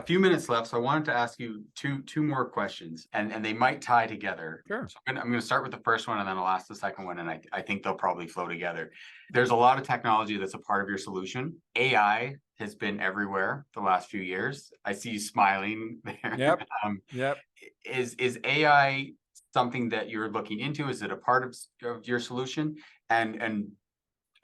few minutes left, so I wanted to ask you two more questions, and they might tie together. Sure. So I'm gonna start with the first one, and then I'll ask the second one, and I think they'll probably flow together. There's a lot of technology that's a part of your solution. AI has been everywhere the last few years. I see you smiling there. Yep. Yep. Is AI something that you're looking into? Is it a part of your solution? And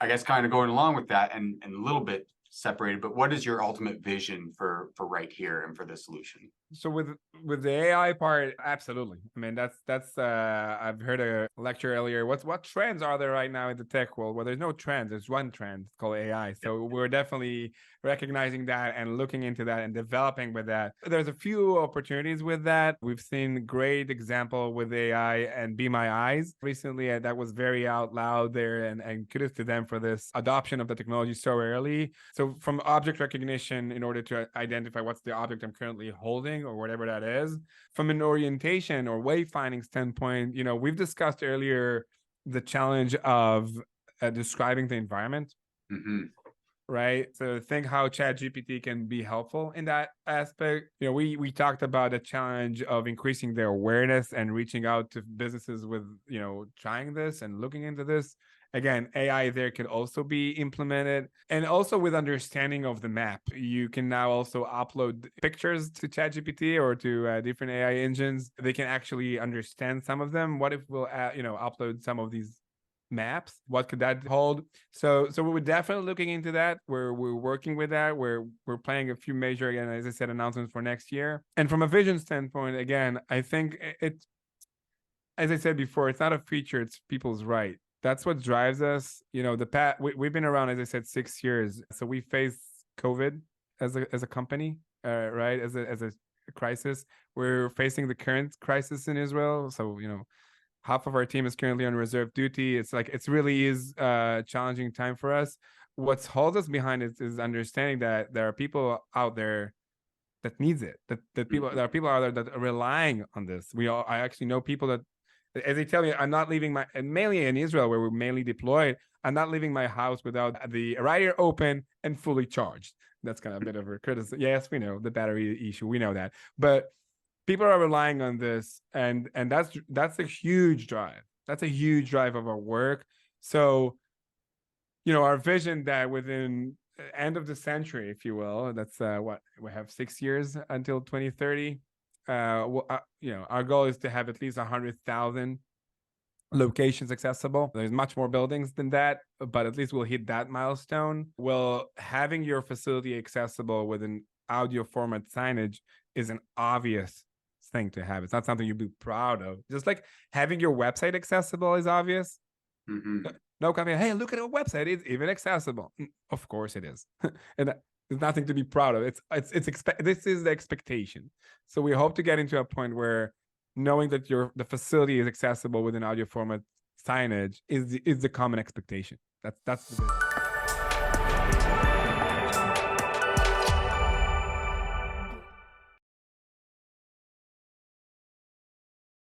I guess kind of going along with that, and a little bit separated, but what is your ultimate vision for RightHear and for the solution? So with the AI part, absolutely. I mean, that's I've heard a lecture earlier. What trends are there right now in the tech world? Well, there's no trends. There's one trend called AI. So we're definitely recognizing that and looking into that and developing with that. There's a few opportunities with that. We've seen great example with AI and Be My Eyes recently. That was very out loud there, and kudos to them for this adoption of the technology so early. So from object recognition, in order to identify what's the object I'm currently holding, or whatever that is, from an orientation or wayfinding standpoint, we've discussed earlier the challenge of describing the environment, right? So think how ChatGPT can be helpful in that aspect. We talked about the challenge of increasing their awareness and reaching out to businesses with, trying this and looking into this. Again, AI there could also be implemented, and also with understanding of the map. You can now also upload pictures to ChatGPT or to different AI engines. They can actually understand some of them. What if we'll, upload some of these maps? What could that hold? So we're definitely looking into that. We're working with that. We're planning a few major, again, as I said, announcements for next year. And from a vision standpoint, again, I think it's, as I said before, it's not a feature, it's people's right. That's what drives us. We've been around, as I said, 6 years. So we faced COVID as a company, right? As a crisis. We're facing the current crisis in Israel. So, half of our team is currently on reserve duty. It really is a challenging time for us. What holds us behind it is understanding that there are people out there that needs it. There are people out there that are relying on this. I actually know people that, as they tell me, I'm not leaving mainly in Israel where we're mainly deployed, I'm not leaving my house without the RightHear open and fully charged. That's kind of a bit of a criticism. Yes, we know the battery issue. We know that. But people are relying on this, and that's a huge drive. That's a huge drive of our work. So, our vision that within the end of the century, if you will, that's what we have 6 years until 2030. Our goal is to have at least 100,000 locations accessible. There's much more buildings than that, but at least we'll hit that milestone. Well, having your facility accessible with an audio format signage is an obvious thing to have. It's not something you'd be proud of. Just like having your website accessible is obvious. No company, hey, look at our website, it's even accessible. Of course it is. And there's nothing to be proud of. This is the expectation. So we hope to get into a point where knowing that the facility is accessible with an audio format signage is the common expectation. That's the